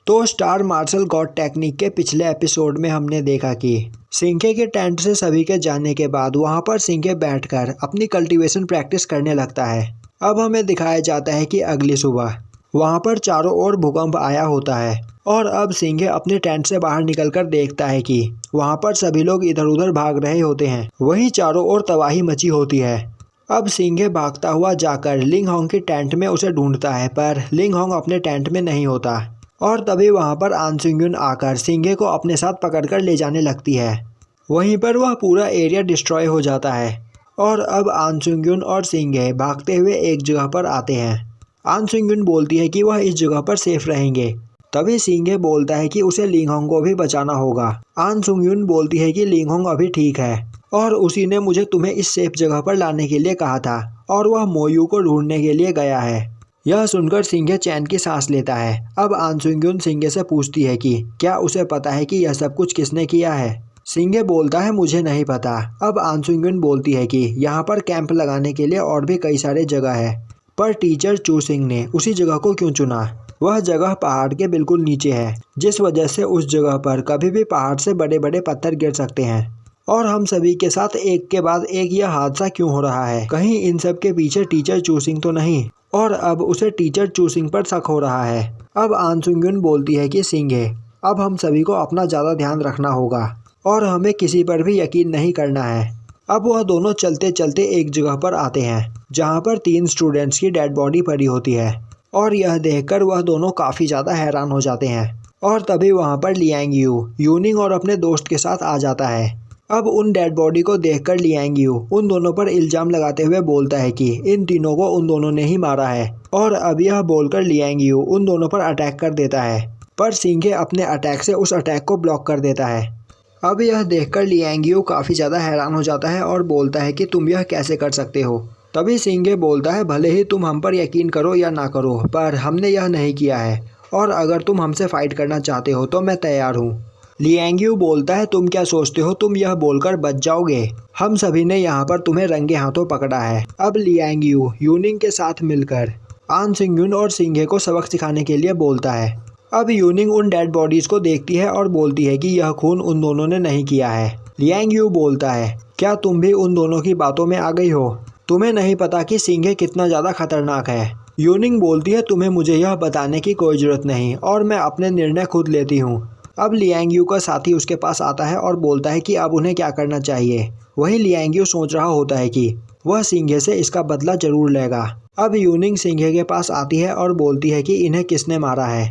तो star martial God technique के पिछले एपिसोड में हमने देखा कि सिंघे के टेंट से सभी के जाने के बाद वहां पर सिंघे बैठकर अपनी कल्टीवेशन प्रैक्टिस करने लगता है। अब हमें दिखाया जाता है कि अगली सुबह वहां पर चारों ओर भूकंप आया होता है और अब सिंघे अपने टेंट से बाहर निकलकर देखता है कि वहां पर सभी लोग इधर उधर भाग रहे होते हैं। वहीं चारों ओर तबाही मची होती है। अब सिंघे भागता हुआ जाकर लिंग होंग की टेंट में उसे ढूंढता है, पर लिंग होंग अपने टेंट में नहीं होता और तभी वहां पर आन सुंग यून आकर सिंघे को अपने साथ पकड़कर ले जाने लगती है। वहीं पर वह पूरा एरिया डिस्ट्रॉय हो जाता है और अब आन सुंग यून और सिंघे भागते हुए एक जगह पर आते हैं। आन सुंग यून बोलती है कि वह इस जगह पर सेफ रहेंगे। तभी सिंघे बोलता है कि उसे लिंग होंग को भी बचाना होगा। आन सुंग यून बोलती है कि लिंग होंग अभी ठीक है और उसी ने मुझे तुम्हें इस सेफ जगह पर लाने के लिए कहा था और वह मोयू को ढूंढने के लिए गया है। यह सुनकर सिंघे चैन की सांस लेता है। अब आन सुंग यून सिंघे से पूछती है कि क्या उसे पता है कि यह सब कुछ किसने किया है। सिंघे बोलता है मुझे नहीं पता। अब आन सुंग यून बोलती है कि यहाँ पर कैंप लगाने के लिए और भी कई सारे जगह है, पर टीचर चू सिंग ने उसी जगह को क्यों चुना। वह जगह पहाड़ के बिल्कुल नीचे है, जिस वजह से उस जगह पर कभी भी पहाड़ से बड़े बड़े पत्थर गिर सकते हैं और हम सभी के साथ एक के बाद एक यह हादसा क्यों हो रहा है। कहीं इन सब के पीछे टीचर चू सिंग तो नहीं। और अब उसे टीचर चू सिंग पर शक हो रहा है। अब आन सुंग यून बोलती है कि सिंघे, अब हम सभी को अपना ज़्यादा ध्यान रखना होगा और हमें किसी पर भी यकीन नहीं करना है। अब वह दोनों चलते चलते एक जगह पर आते हैं जहाँ पर 3 स्टूडेंट्स की डेड बॉडी पड़ी होती है और यह देखकर वह दोनों काफ़ी ज़्यादा हैरान हो जाते हैं। और तभी वहाँ पर लियांग यू यूनिंग और अपने दोस्त के साथ आ जाता है। अब उन डेड बॉडी को देखकर लियांग यू उन दोनों पर इल्ज़ाम लगाते हुए बोलता है कि इन तीनों को उन दोनों ने ही मारा है और अब यह बोलकर लियांग यू उन दोनों पर अटैक कर देता है, पर सिंघे अपने अटैक से उस अटैक को ब्लॉक कर देता है। अब यह देखकर लियांग यू काफ़ी ज़्यादा हैरान हो जाता है और बोलता है कि तुम यह कैसे कर सकते हो। तभी सिंघे बोलता है भले ही तुम हम पर यकीन करो या ना करो, पर हमने यह नहीं किया है और अगर तुम हमसे फाइट करना चाहते हो तो मैं तैयार हूँ। लियांग यू बोलता है तुम क्या सोचते हो तुम यह बोलकर बच जाओगे। हम सभी ने यहाँ पर तुम्हें रंगे हाथों पकड़ा है। अब लियांग यू यूनिंग के साथ मिलकर आन सुंग यून और सिंघे को सबक सिखाने के लिए बोलता है। अब यूनिंग उन डेड बॉडीज को देखती है और बोलती है कि यह खून उन दोनों ने नहीं किया है। लियांग यू बोलता है क्या तुम भी उन दोनों की बातों में आ गई हो, तुम्हें नहीं पता कि सिंघे कितना ज़्यादा खतरनाक है। यूनिंग बोलती है तुम्हें मुझे यह बताने की कोई ज़रूरत नहीं और मैं अपने निर्णय खुद लेती हूँ। अब लियांग यू का साथी उसके पास आता है और बोलता है कि अब उन्हें क्या करना चाहिए। वहीं लियांग यू सोच रहा होता है कि वह सिंघे से इसका बदला जरूर लेगा। अब यूनिंग सिंघे के पास आती है और बोलती है कि इन्हें किसने मारा है,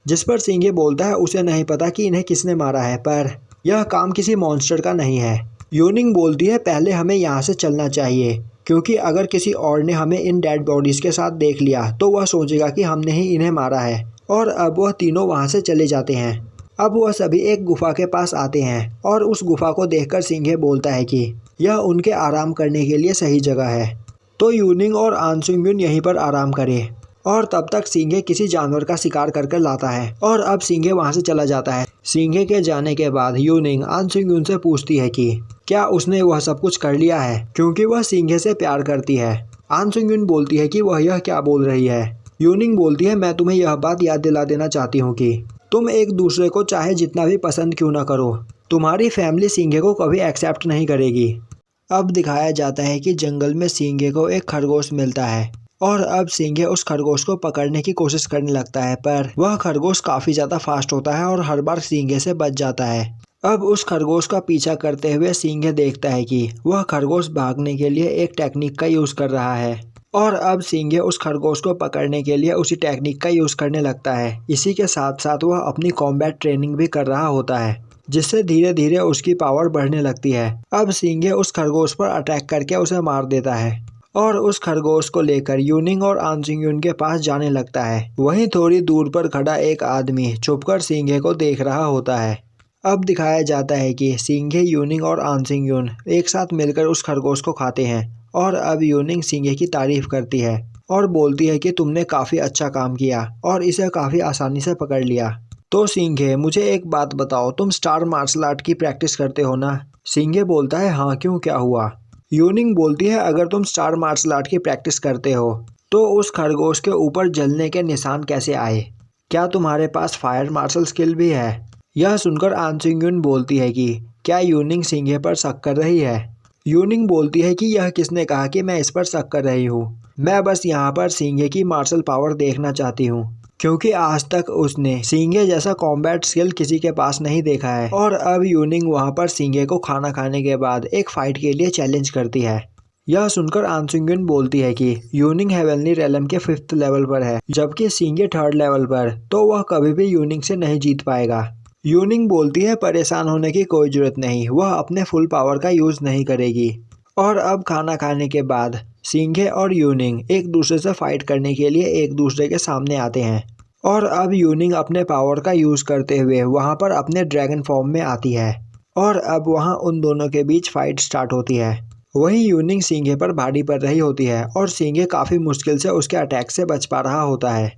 जिस पर सिंघे बोलता है उसे नहीं पता कि इन्हें किसने मारा है, पर यह काम किसी मॉन्स्टर का नहीं है। यूनिंग बोलती है पहले हमें यहाँ से चलना चाहिए, क्योंकि अगर किसी और ने हमें इन डेड बॉडीज़ के साथ देख लिया तो वह सोचेगा कि हमने ही इन्हें मारा है। और अब वह तीनों वहाँ से चले जाते हैं। अब वह सभी एक गुफा के पास आते हैं और उस गुफा को देखकर सिंघे बोलता है कि यह उनके आराम करने के लिए सही जगह है, तो यूनिंग और आन सुंग यून यहीं पर आराम करें। और तब तक सिंघे किसी जानवर का शिकार कर लाता है और अब सिंघे वहाँ से चला जाता है। सिंघे के जाने के बाद यूनिंग आन सुंग यून से पूछती है कि क्या उसने वह सब कुछ कर लिया है, क्योंकि वह सिंघे से प्यार करती है। आन सुंग यून बोलती है कि वह यह क्या बोल रही है। यूनिंग बोलती है मैं तुम्हें यह बात याद दिला देना चाहती हूँ कि तुम एक दूसरे को चाहे जितना भी पसंद क्यों ना करो, तुम्हारी फैमिली सिंघे को कभी एक्सेप्ट नहीं करेगी। अब दिखाया जाता है कि जंगल में सिंघे को एक खरगोश मिलता है और अब सिंघे उस खरगोश को पकड़ने की कोशिश करने लगता है, पर वह खरगोश काफ़ी ज़्यादा फास्ट होता है और हर बार सिंघे से बच जाता है। अब उस खरगोश का पीछा करते हुए सिंघे देखता है कि वह खरगोश भागने के लिए एक टेक्निक का यूज़ कर रहा है और अब सिंघे उस खरगोश को पकड़ने के लिए उसी टेक्निक का यूज़ करने लगता है। इसी के साथ साथ वह अपनी कॉम्बैट ट्रेनिंग भी कर रहा होता है, जिससे धीरे धीरे उसकी पावर बढ़ने लगती है। अब सिंघे उस खरगोश पर अटैक करके उसे मार देता है और उस खरगोश को लेकर यूनिंग और आन सुंग यून के पास जाने लगता है। वहीं थोड़ी दूर पर खड़ा एक आदमी छुपकर सिंघे को देख रहा होता है। अब दिखाया जाता है कि सिंघे, यूनिंग और आन सुंग यून एक साथ मिलकर उस खरगोश को खाते हैं और अब यूनिंग सिंघे की तारीफ करती है और बोलती है कि तुमने काफ़ी अच्छा काम किया और इसे काफ़ी आसानी से पकड़ लिया। तो सिंघे मुझे एक बात बताओ, तुम स्टार मार्शल आर्ट की प्रैक्टिस करते हो ना। सिंघे बोलता है हाँ, क्यों, क्या हुआ। यूनिंग बोलती है अगर तुम स्टार मार्शल आर्ट की प्रैक्टिस करते हो तो उस खरगोश के ऊपर जलने के निशान कैसे आए। क्या तुम्हारे पास फायर मार्शल स्किल भी है? यह सुनकर आन सिंग यून बोलती है कि क्या यूनिंग सिंघे पर शक कर रही है? यूनिंग बोलती है कि यह किसने कहा कि मैं इस पर शक कर रही हूँ। मैं बस यहाँ पर सिंघे की मार्शल पावर देखना चाहती हूँ, क्योंकि आज तक उसने सिंघे जैसा कॉम्बैट स्किल किसी के पास नहीं देखा है। और अब यूनिंग वहाँ पर सिंघे को खाना खाने के बाद एक फाइट के लिए चैलेंज करती है। यह सुनकर आन सिंग यून बोलती है कि यूनिंग हेवनली रेलम के 5th लेवल पर है, जबकि सिंघे 3rd लेवल पर, तो वह कभी भी यूनिंग से नहीं जीत पाएगा। यूनिंग बोलती है परेशान होने की कोई जरूरत नहीं, वह अपने फुल पावर का यूज नहीं करेगी। और अब खाना खाने के बाद सिंघे और यूनिंग एक दूसरे से फाइट करने के लिए एक दूसरे के सामने आते हैं। और अब यूनिंग अपने पावर का यूज करते हुए वहां पर अपने ड्रैगन फॉर्म में आती है। और अब वहां उन दोनों के बीच फाइट स्टार्ट होती है। वहीं यूनिंग सिंघे पर भारी पड़ रही होती है और सिंघे काफी मुश्किल से उसके अटैक से बच पा रहा होता है।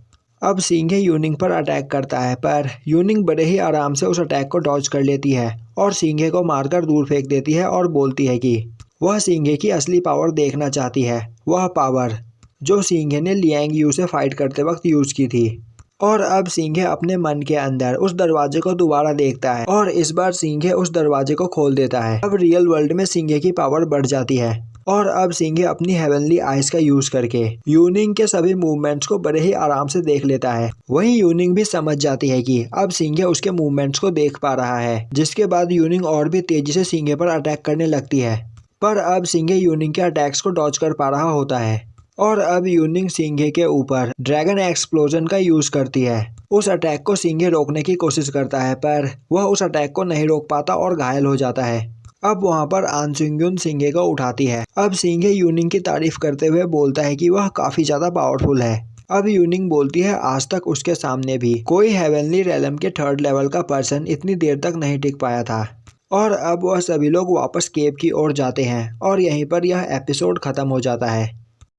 अब सिंघे यूनिंग पर अटैक करता है, पर यूनिंग बड़े ही आराम से उस अटैक को डॉज कर लेती है और सिंघे को मारकर दूर फेंक देती है और बोलती है कि वह सिंघे की असली पावर देखना चाहती है, वह पावर जो सिंघे ने लियांग यू से फाइट करते वक्त यूज की थी। और अब सिंघे अपने मन के अंदर उस दरवाजे को दोबारा देखता है और इस बार सिंघे उस दरवाजे को खोल देता है। अब रियल वर्ल्ड में सिंघे की पावर बढ़ जाती है और अब सिंघे अपनी हेवनली आइज का यूज करके यूनिंग के सभी मूवमेंट्स को बड़े ही आराम से देख लेता है। वहीं यूनिंग भी समझ जाती है कि अब सिंघे उसके मूवमेंट्स को देख पा रहा है, जिसके बाद यूनिंग और भी तेजी से सिंघे पर अटैक करने लगती है। पर अब सिंघे यूनिंग के अटैक्स को डॉज कर पा रहा होता है। और अब यूनिंग सिंघे के ऊपर ड्रैगन एक्सप्लोजन का यूज करती है। उस अटैक को सिंघे रोकने की कोशिश करता है, पर वह उस अटैक को नहीं रोक पाता और घायल हो जाता है। अब वहां पर आन सिंग यून सिंघे को उठाती है। अब सिंघे यूनिंग की तारीफ करते हुए बोलता है कि वह काफी ज्यादा पावरफुल है। अब यूनिंग बोलती है आज तक उसके सामने भी कोई हेवनली रेलम के 3rd लेवल का पर्सन इतनी देर तक नहीं टिक पाया था। और अब वह सभी लोग वापस केव की ओर जाते हैं और यहीं पर यह एपिसोड खत्म हो जाता है।